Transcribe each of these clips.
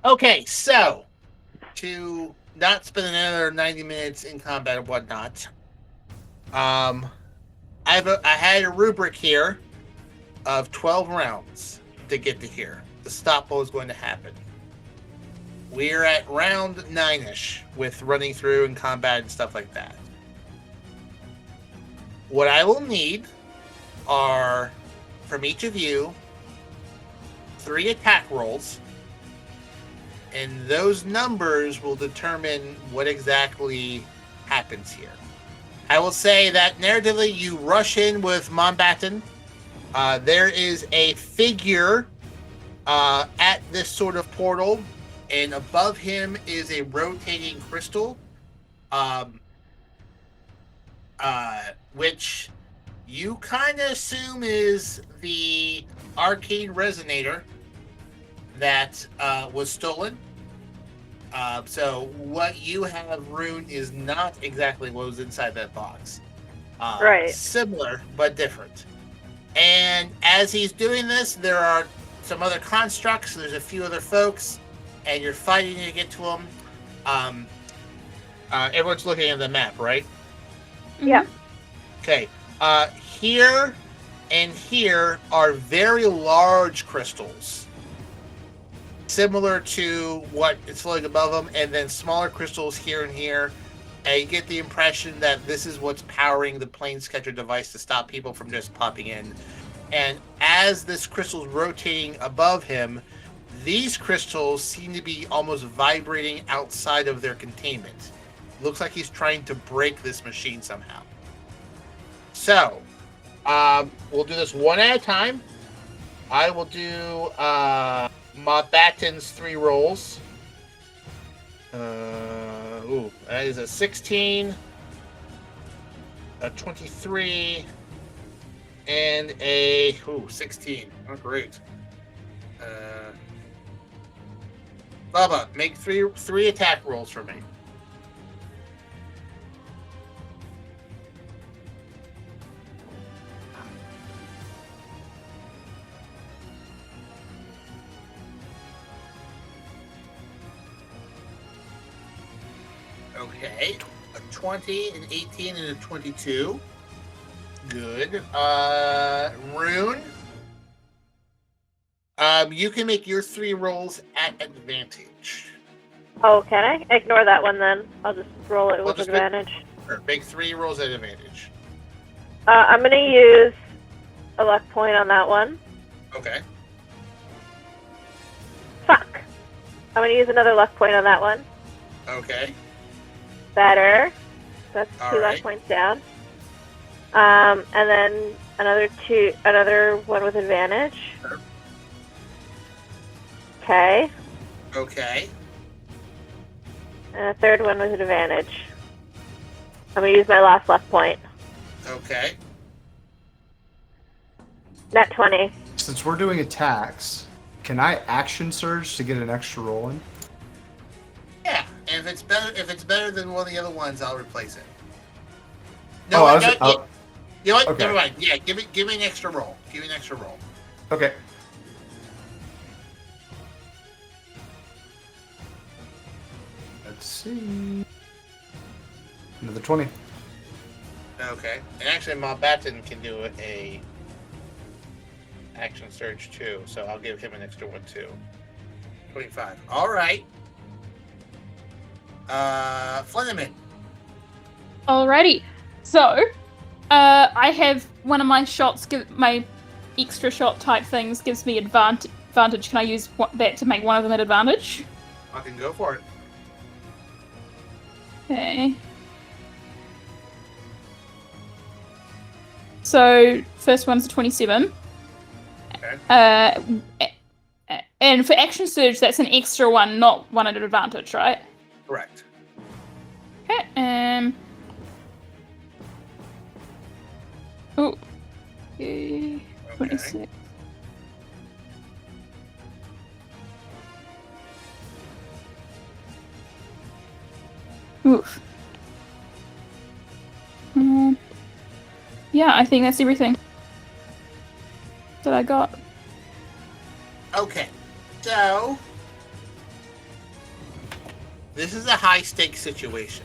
Okay, so to not spend another 90 minutes in combat and whatnot, I had a rubric here of 12 rounds to get to here. The stop what was going to happen. We're at round 9-ish with running through and combat and stuff like that. What I will need are, from each of you, 3 attack rolls, and those numbers will determine what exactly happens here. I will say that narratively, you rush in with Mountbatten. There is a figure at this sort of portal, and above him is a rotating crystal, which you kind of assume is the arcane resonator that was stolen. So what you have, Rune, is not exactly what was inside that box. Right. Similar, but different. And as he's doing this, there are some other constructs. There's a few other folks, and you're fighting to get to them. Everyone's looking at the map, right? Yeah. Okay. Here and here are very large crystals, similar to what is floating above them, and then smaller crystals here and here. And you get the impression that this is what's powering the Planescatcher device to stop people from just popping in. And as this crystal's rotating above him, these crystals seem to be almost vibrating outside of their containment. Looks like he's trying to break this machine somehow. So, we'll do this one at a time. I will do Mountbatten's 3 rolls. That is a 16, a 23, and a 16. Oh, great. Bubba, make three attack rolls for me. Okay, a 20, an 18, and a 22. Good. Rune. You can make your 3 rolls at advantage. Oh, can I? Ignore that one then. I'll just roll it with advantage. Make 3 rolls at advantage. I'm gonna use a luck point on that one. Okay. Fuck. I'm gonna use another luck point on that one. Okay. Better. That's All 2 right. luck points down. And then another one with advantage. Sure. Okay. Okay. And a third one with advantage. I'm gonna use my last luck point. Okay. Nat 20. Since we're doing attacks, can I action surge to get an extra roll in? Yeah, and if it's better than one of the other ones, I'll replace it. You know what? Okay. Never mind. Yeah, give me an extra roll. Give me an extra roll. Okay. Let's see. Another 20. Okay. And actually, Mountbatten can do a action surge too, so I'll give him an extra one too. 25. All right. Flinneman. Alrighty. So, I have one of my shots, my extra shot type things gives me advantage. Can I use that to make one of them at advantage? I can go for it. Okay. So, first one's a 27. Okay. And for action surge, that's an extra one, not one at advantage, right? Correct. Okay. Oh. Okay. 26. Oof. Yeah, I think that's everything that I got. Okay. So, This is a high-stakes situation.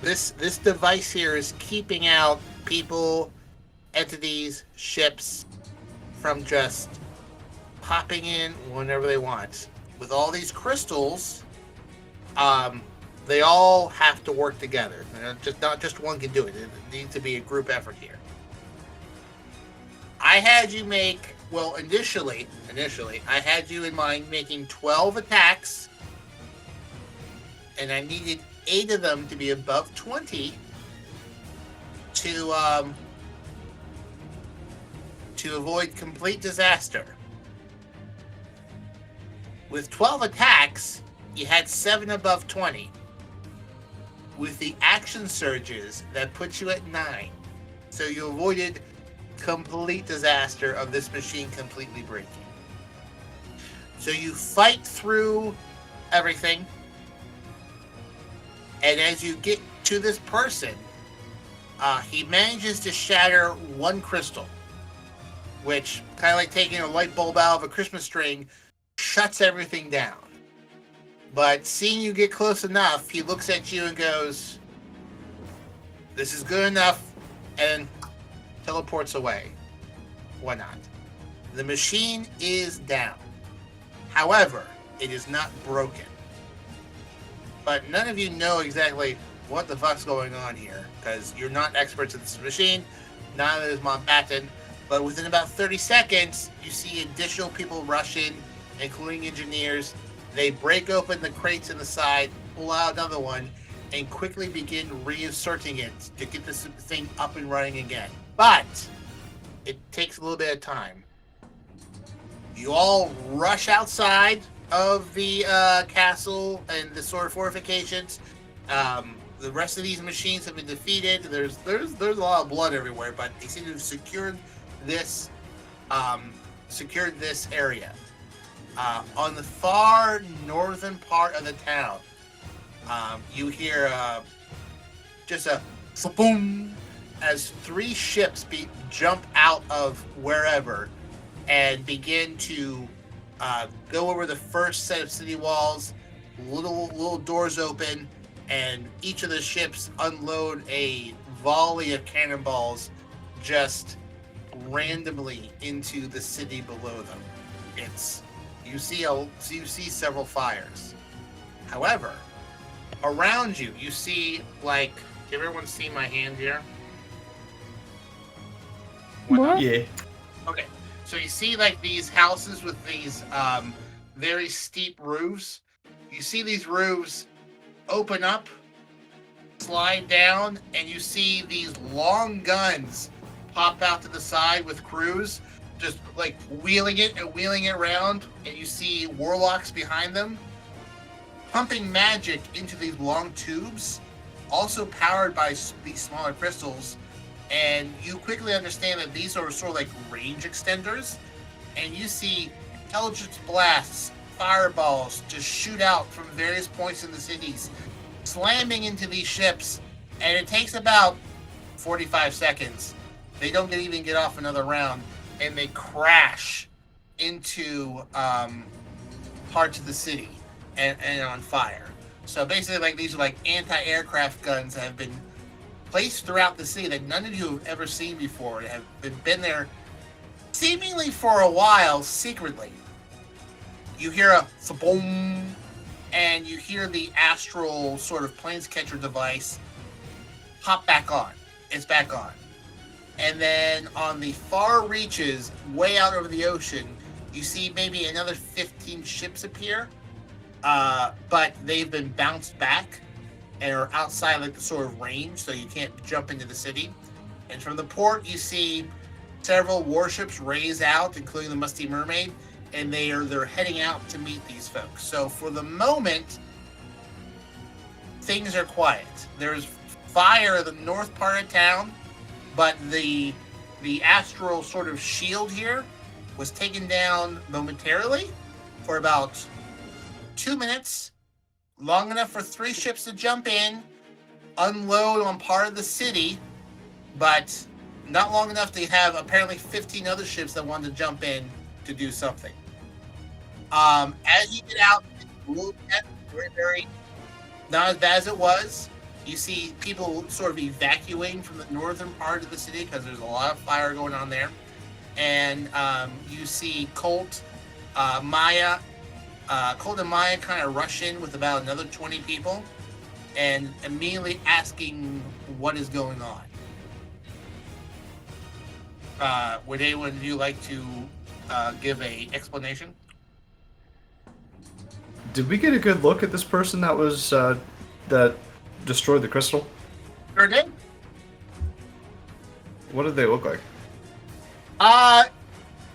This device here is keeping out people, entities, ships from just popping in whenever they want. With all these crystals, they all have to work together. Not just one can do it. It needs to be a group effort here. I had you make, well, initially, I had you in mind making 12 attacks, and I needed 8 of them to be above 20 to avoid complete disaster. With 12 attacks, you had 7 above 20. With the action surges, that puts you at 9. So you avoided complete disaster of this machine completely breaking. So you fight through everything, and as you get to this person, he manages to shatter one crystal, which, kind of like taking a light bulb out of a Christmas string, shuts everything down. But seeing you get close enough, he looks at you and goes, "This is good enough," and teleports away. Why not? The machine is down. However, it is not broken. But none of you know exactly what the fuck's going on here, because you're not experts at this machine, neither is Mountbatten. But within about 30 seconds, you see additional people rush in, including engineers. They break open the crates in the side, pull out another one, and quickly begin reinserting it to get this thing up and running again. But it takes a little bit of time. You all rush outside of the castle and the sort of fortifications. The rest of these machines have been defeated. There's a lot of blood everywhere, but they seem to have secured this area. On the far northern part of the town, you hear just a boom as 3 ships jump out of wherever and begin to go over the first set of city walls. Little doors open, and each of the ships unload a volley of cannonballs just randomly into the city below them. You see several fires. However, around you, you see, like, can everyone see my hand here? What? Yeah. Okay, so you see, like, these houses with these very steep roofs. You see these roofs open up, slide down, and you see these long guns pop out to the side with crews, just like wheeling it around, and you see warlocks behind them pumping magic into these long tubes, also powered by these smaller crystals. And you quickly understand that these are sort of like range extenders, and you see intelligence blasts, fireballs just shoot out from various points in the cities, slamming into these ships, and it takes about 45 seconds. They don't even get off another round, and they crash into parts of the city and on fire. So basically, like, these are like anti-aircraft guns that have been placed throughout the city that none of you have ever seen before, and have been there seemingly for a while secretly. You hear a boom, and you hear the astral sort of planescatcher device pop back on. It's back on. And then on the far reaches, way out over the ocean, you see maybe another 15 ships appear, but they've been bounced back and are outside like the sort of range, so you can't jump into the city. And from the port, you see several warships raise out, including the Musty Mermaid, and they're heading out to meet these folks. So for the moment, things are quiet. There's fire in the north part of town, but the astral sort of shield here was taken down momentarily for about 2 minutes, long enough for 3 ships to jump in, unload on part of the city, but not long enough to have apparently 15 other ships that wanted to jump in to do something. As you get out little very not as bad as it was. You see people sort of evacuating from the northern part of the city because there's a lot of fire going on there. And you see Colt, Maya, Colt and Maya kind of rush in with about another 20 people and immediately asking what is going on. Would anyone of you like to give a explanation? Did we get a good look at this person that was that destroyed the crystal? Sure did. What did they look like?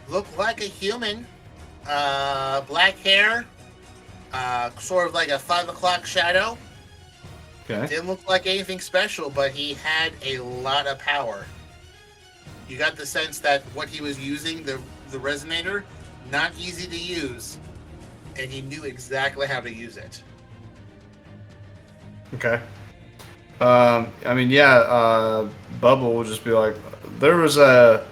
Looked like a human. Black hair. Sort of like a 5 o'clock shadow. Okay. Didn't look like anything special, but he had a lot of power. You got the sense that what he was using, the resonator, not easy to use, and he knew exactly how to use it. Okay. I mean, yeah. Bubba will just be like, there was a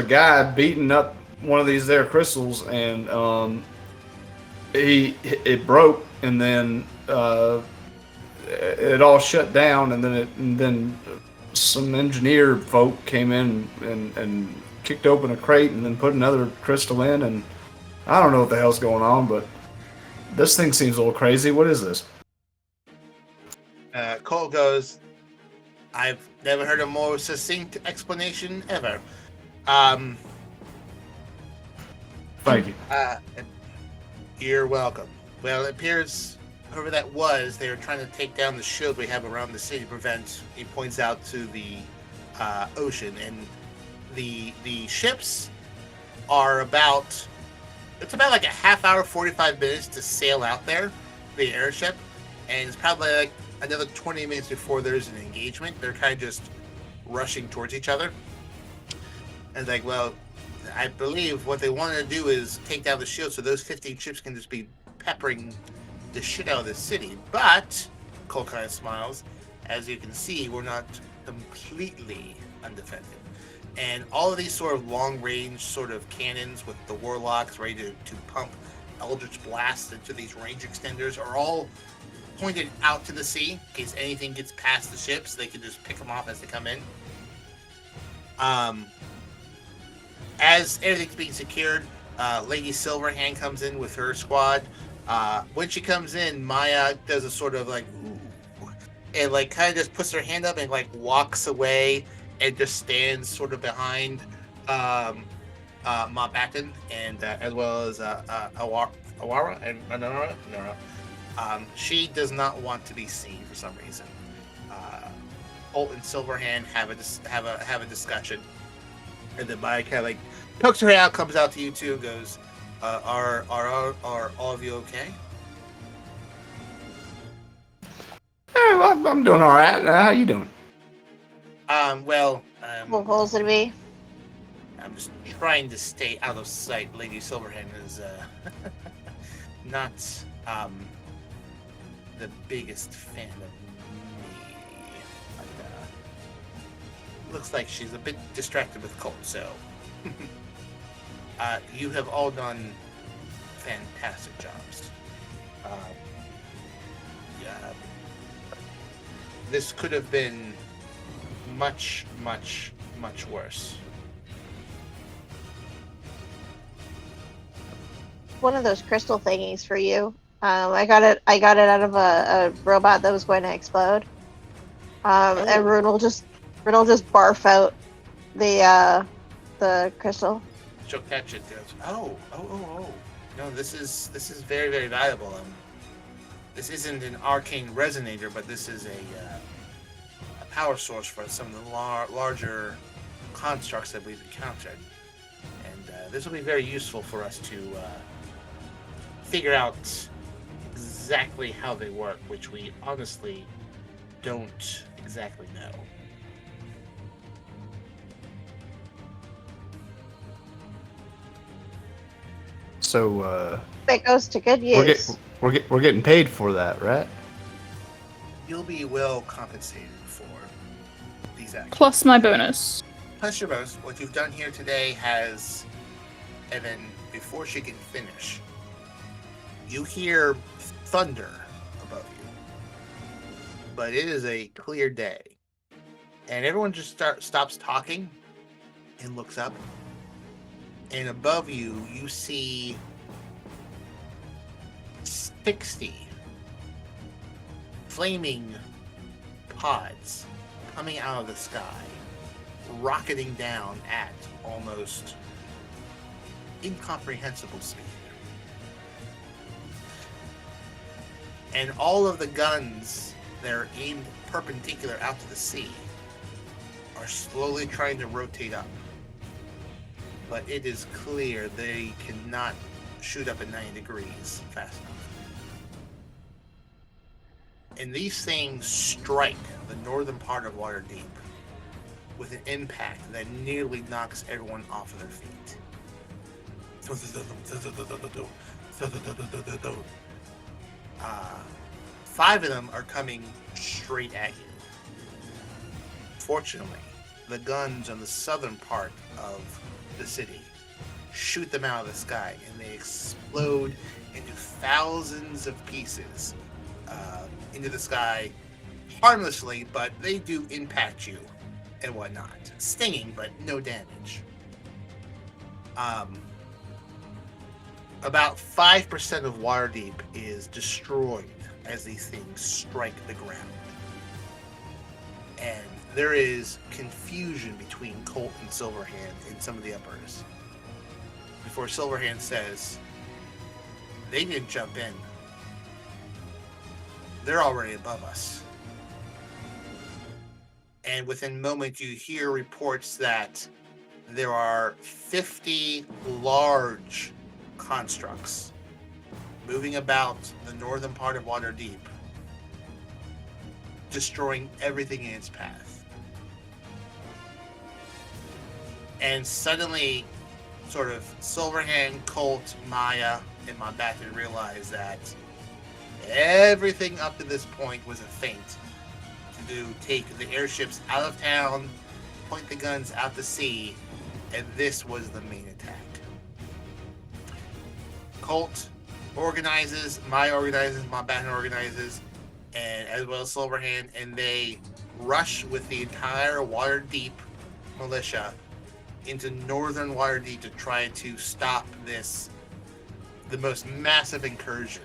guy beating up one of these there crystals, and it broke, and then it all shut down, and then some engineer folk came in and kicked open a crate, and then put another crystal in, and I don't know what the hell's going on, but this thing seems a little crazy. What is this? Cole goes, I've never heard a more succinct explanation ever. Thank you. You're welcome. Well, it appears whoever that was, they were trying to take down the shield we have around the city to prevent, he points out to the ocean, and the ships are about like a half hour, 45 minutes to sail out there, the airship, and it's probably like another 20 minutes before there's an engagement. They're kind of just rushing towards each other. And like, well, I believe what they want to do is take down the shield so those 15 ships can just be peppering the shit out of the city. But, Cole kind of smiles, as you can see, we're not completely undefended. And all of these sort of long-range sort of cannons with the warlocks ready to pump Eldritch Blasts into these range extenders are all pointed out to the sea in case anything gets past the ships. They can just pick them off as they come in. As everything's being secured, Lady Silverhand comes in with her squad. When she comes in, Maya does a sort of like, ooh, and like kind of just puts her hand up and like walks away and just stands sort of behind Mountbatten and as well as Awara and Nora. She does not want to be seen for some reason. Colt and Silverhand have a discussion, and then Maya kind of like pokes her out, comes out to you two, and goes, "Are all of you okay?" Hey, well, I'm doing all right. How you doing? Well, What holes it be? I'm just trying to stay out of sight. Lady Silverhand is not the biggest fan of me. But, looks like she's a bit distracted with Colt, so you have all done fantastic jobs. Yeah, this could have been much, much, much worse. One of those crystal thingies for you. I got it out of a robot that was going to explode. And Rune will just barf out the crystal. She'll catch it. Goes, oh. No, this is very, very valuable. This isn't an arcane resonator, but this is a power source for some of the larger constructs that we've encountered, and this will be very useful for us to figure out exactly how they work, which we honestly don't exactly know. So That goes to good use. we're getting paid for that, right? You'll be well compensated for these actions. Plus my bonus. Plus your bonus. What you've done here today has, and then before she can finish, You hear thunder above you, but it is a clear day. And everyone just stops talking and looks up. And above you, you see 60 flaming pods coming out of the sky, rocketing down at almost incomprehensible speed. And all of the guns that are aimed perpendicular out to the sea are slowly trying to rotate up. But it is clear they cannot shoot up at 90 degrees fast enough. And these things strike the northern part of Waterdeep with an impact that nearly knocks everyone off of their feet. Five of them are coming straight at you. Fortunately, the guns on the southern part of the city shoot them out of the sky, and they explode into thousands of pieces into the sky harmlessly, but they do impact you and whatnot. Stinging, but no damage. About 5% of Waterdeep is destroyed as these things strike the ground. And there is confusion between Colt and Silverhand in some of the uppers. Before Silverhand says, they didn't jump in. They're already above us. And within moments you hear reports that there are 50 large constructs moving about the northern part of Waterdeep, destroying everything in its path. And suddenly, sort of, Silverhand, Colt, Maya, and Mountbatten realize that everything up to this point was a feint to take the airships out of town, point the guns out to sea, and this was the main attack. Colt organizes, Maya organizes, Mountbatten organizes, and as well as Silverhand, and they rush with the entire Waterdeep militia into northern Waterdeep to try to stop this, the most massive incursion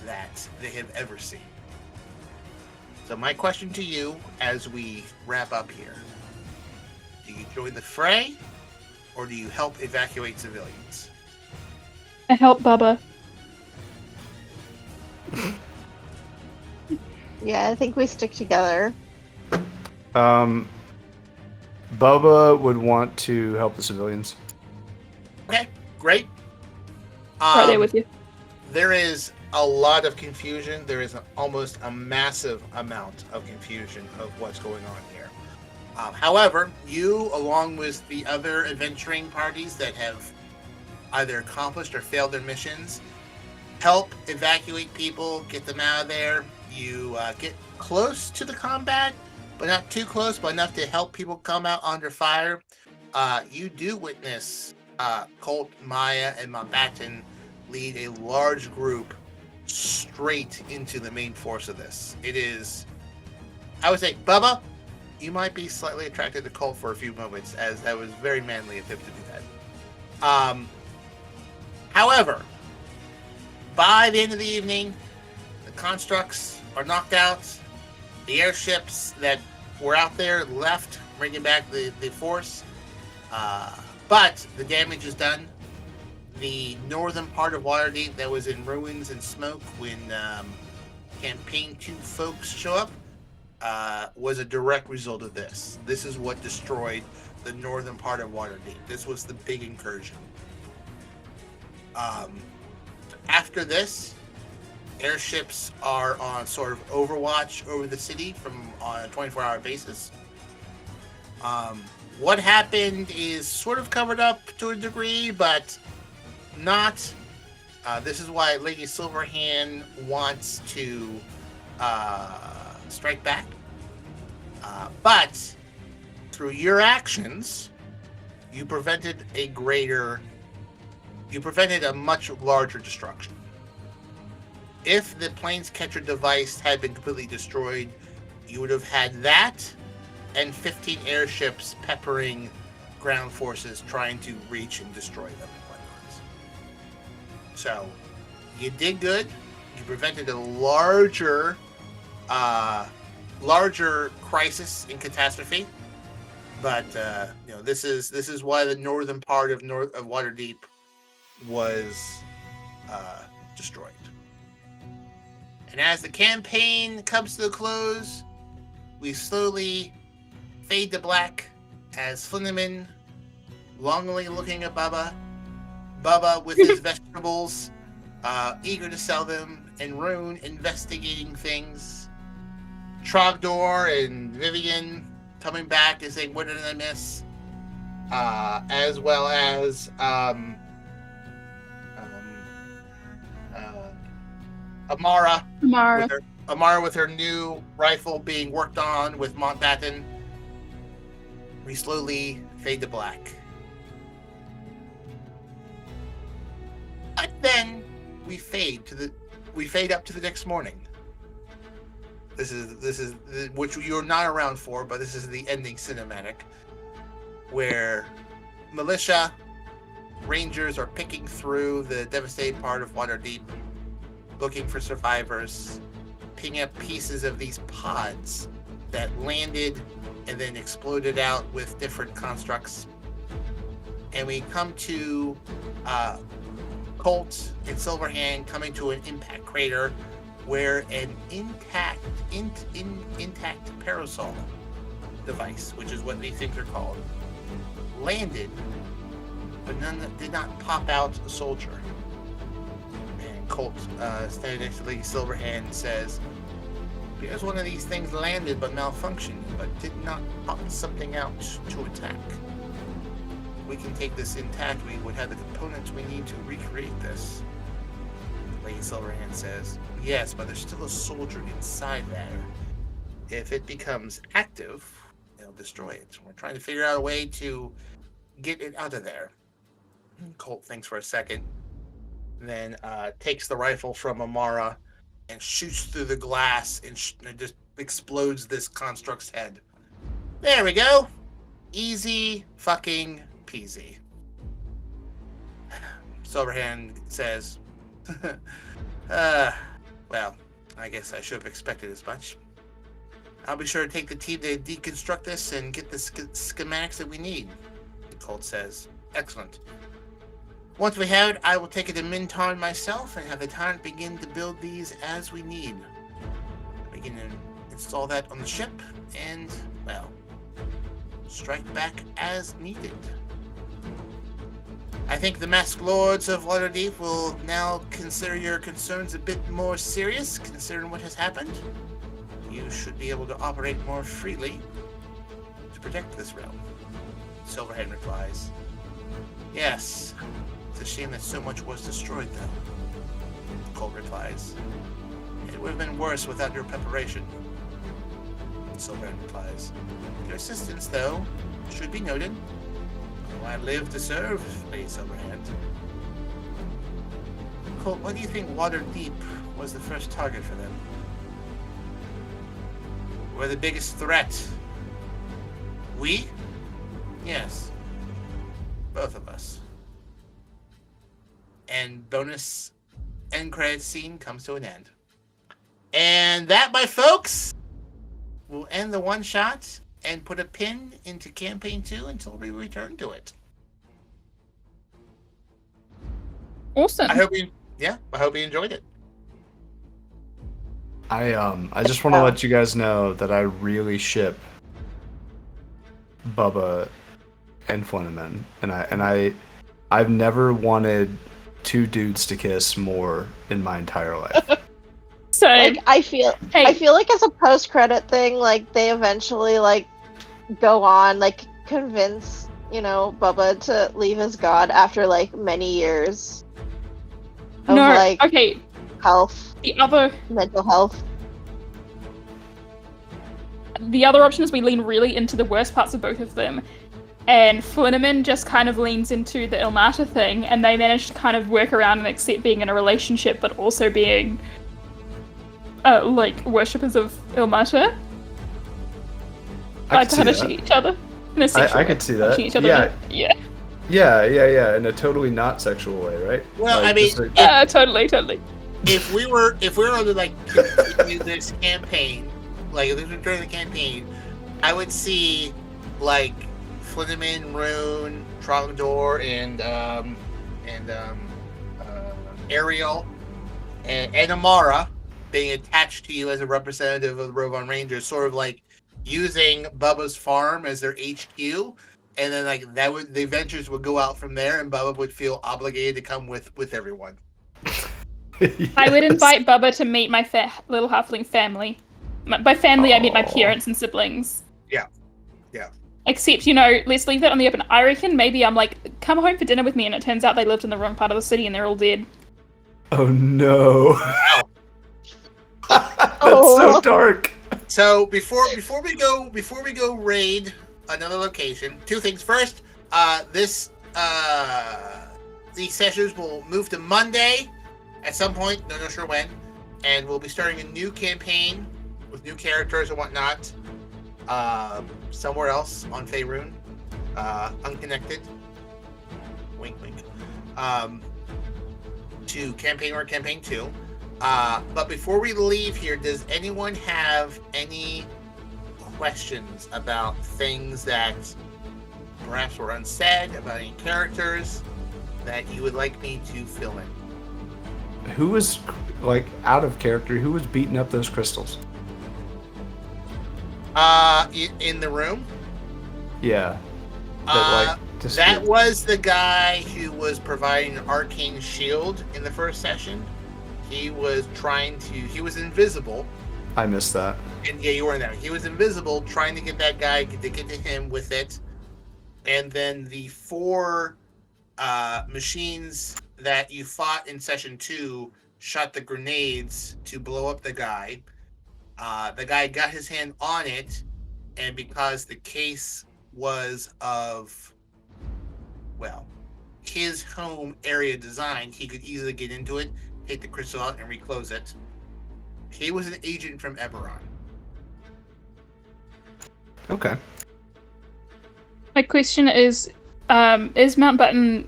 that they have ever seen. So my question to you as we wrap up here, do you join the fray or do you help evacuate civilians? I help Bubba. Yeah, I think we stick together. Bubba would want to help the civilians. Okay, great. Right there with you. There is a lot of confusion. There is almost a massive amount of confusion of what's going on here. However, you, along with the other adventuring parties that have either accomplished or failed their missions, help evacuate people, get them out of there. You get close to the combat, but not too close, but enough to help people come out under fire. You do witness Colt, Maya, and Mountbatten lead a large group straight into the main force of this. It is, I would say, Bubba, you might be slightly attracted to Colt for a few moments, as that was very manly of him to do that. However, by the end of the evening, the constructs are knocked out. The airships that were out there left, bringing back the force. But the damage is done. The northern part of Waterdeep that was in ruins and smoke when Campaign 2 folks show up was a direct result of this. This is what destroyed the northern part of Waterdeep. This was the big incursion. After this, airships are on sort of overwatch over the city on a 24-hour basis. What happened is sort of covered up to a degree, but not. This is why Lady Silverhand wants to strike back. But through your actions, you prevented a much larger destruction. if the Planescatcher device had been completely destroyed, you would have had that and 15 airships peppering ground forces trying to reach and destroy them and whatnot. So, you did good. You prevented a larger crisis and catastrophe. But this is why the northern part of Waterdeep was destroyed. And as the campaign comes to a close, we slowly fade to black as Flinneman longingly looking at Bubba with his vegetables, eager to sell them, and Rune investigating things. Trogdor and Vivian coming back and saying, what did I miss? As well as Amara with her new rifle being worked on with Mountbatten. We slowly fade to black. But then we fade up to the next morning. This is which you're not around for, but this is the ending cinematic where militia rangers are picking through the devastated part of Waterdeep, looking for survivors, picking up pieces of these pods that landed and then exploded out with different constructs. And we come to Colt and Silverhand coming to an impact crater where an intact parasol device, which is what these things are called, landed, but none that did not pop out a soldier. And Colt, standing next to Lady Silverhand, says, "Because one of these things landed but malfunctioned, but did not pop something out to attack. We can take this intact. We would have the components we need to recreate this." Lady Silverhand says, "Yes, but there's still a soldier inside there. If it becomes active, it'll destroy it. We're trying to figure out a way to get it out of there." Colt thinks for a second, then takes the rifle from Amara and shoots through the glass and just explodes this construct's head. There we go. Easy fucking peasy. Silverhand says, well, I guess I should have expected as much. I'll be sure to take the team to deconstruct this and get the schematics that we need. Colt says, excellent. Once we have it, I will take it to Minton myself and have the talent begin to build these as we need. We can install that on the ship and, well, strike back as needed. I think the Masked Lords of Waterdeep will now consider your concerns a bit more serious, considering what has happened. You should be able to operate more freely to protect this realm. Silverhand replies, yes. It's a shame that so much was destroyed, though. Colt replies, it would have been worse without your preparation. Silverhand replies, your assistance, though, should be noted. I live to serve, Lady Silverhand. Colt, why do you think Waterdeep was the first target for them? We're the biggest threat. We? Yes. Both of us. And bonus end credit scene comes to an end. And that, my folks, will end the one shot and put a pin into campaign 2 until we return to it. Awesome. I hope you enjoyed it. I just want to let you guys know that I really ship Bubba and Flinneman, and I've never wanted two dudes to kiss more in my entire life. So like, I feel like as a post-credit thing, like they eventually like go on, like convince, Bubba to leave his god after like many years of health. Mental health. The other option is we lean really into the worst parts of both of them, and Flinneman just kind of leans into the Ilmata thing, and they manage to kind of work around and accept being in a relationship, but also being like worshippers of Ilmater. I Like could see punishing that. each other in a sexual I could see that. punishing each other. Yeah. Yeah. Yeah, in a totally not sexual way, right? Well, Like, I mean, just like- Totally. if we were to like continue this campaign, like if this was during the campaign, I would see like Flinneman, Rune, Trogdor, and Ariel, and Amara being attached to you as a representative of the Rovan Rangers, sort of like using Bubba's farm as their HQ, and then like the adventures would go out from there, and Bubba would feel obligated to come with everyone. I would invite Bubba to meet my little halfling family. By family, I mean my parents and siblings. Yeah. Except, let's leave that on the open. I reckon maybe I'm like, come home for dinner with me, and it turns out they lived in the wrong part of the city and they're all dead. Oh no. That's so dark. So before we go raid another location, two things. First, these sessions will move to Monday at some point, not sure when, and we'll be starting a new campaign with new characters and whatnot. Somewhere else on Faerun, unconnected. Wink, wink. To campaign 2. But before we leave here, does anyone have any questions about things that perhaps were unsaid, about any characters that you would like me to fill in? Who was, like, out of character? Who was beating up those crystals? In the room? Yeah. That was the guy who was providing an arcane shield in the first session. He was invisible. I missed that. And yeah, you weren't there. He was invisible, trying to get that guy to get to him with it. And then the 4 machines that you fought in session 2 shot the grenades to blow up the guy. The guy got his hand on it, and because the case was of, well, his home area design, he could easily get into it, take the crystal out, and reclose it. He was an agent from Eberron. Okay. My question is Mountbatten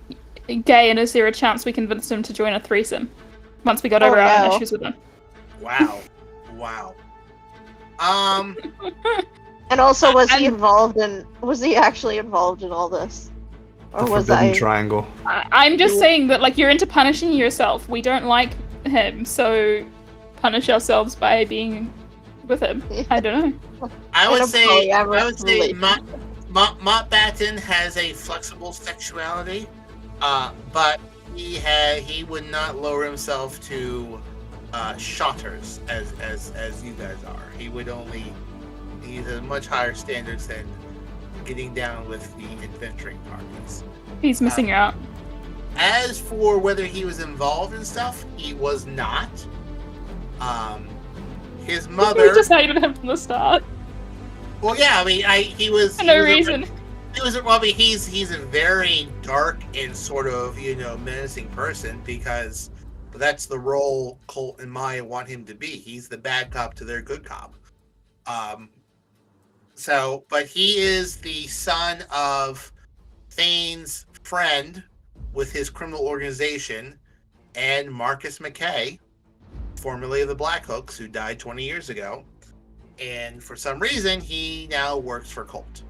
gay, and is there a chance we convince him to join a threesome once we got over our issues with him? Wow. And also, was he actually involved in all this? Or The was Forbidden I? Triangle. I'm just saying that, like, you're into punishing yourself. We don't like him, so punish ourselves by being with him. I don't know. I would say relationship. Mountbatten has a flexible sexuality, but he would not lower himself to shotters as you guys are. He's at much higher standards than getting down with the adventuring parties. He's missing out. As for whether he was involved in stuff, he was not. His mother. We just hated him from the start. Well, yeah, I mean, he was. For no reason. He's a very dark and sort of menacing person, because that's the role Colt and Maya want him to be. He's the bad cop to their good cop. But he is the son of Thane's friend with his criminal organization, and Marcus McKay, formerly of the Blackhooks, who died 20 years ago. And for some reason, he now works for Colt.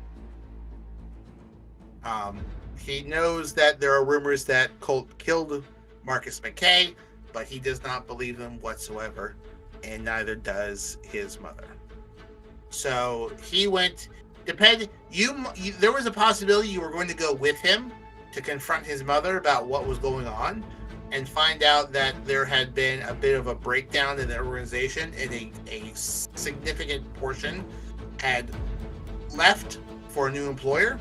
He knows that there are rumors that Colt killed Marcus McKay, but he does not believe them whatsoever, and neither does his mother. So he went. There was a possibility you were going to go with him to confront his mother about what was going on, and find out that there had been a bit of a breakdown in the organization, and a significant portion had left for a new employer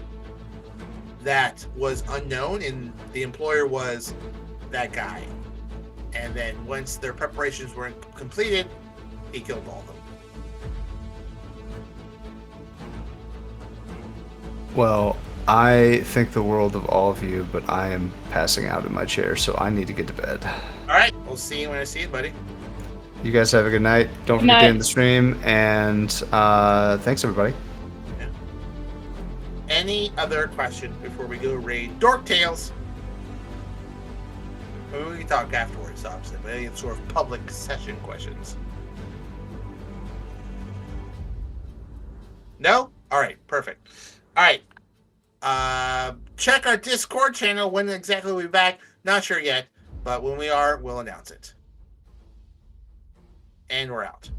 that was unknown, and the employer was that guy. And then once their preparations were completed, he killed all of them. Well, I think the world of all of you, but I am passing out in my chair, so I need to get to bed. All right, we'll see you when I see you, buddy. You guys have a good night. Don't Good forget to night. end the stream, and thanks everybody. Any other questions before we go raid Dork Tales? Maybe we can talk afterwards, obviously, but any sort of public session questions? No? Alright, perfect. Alright. Check our Discord channel when exactly we'll be back. Not sure yet, but when we are, we'll announce it. And we're out.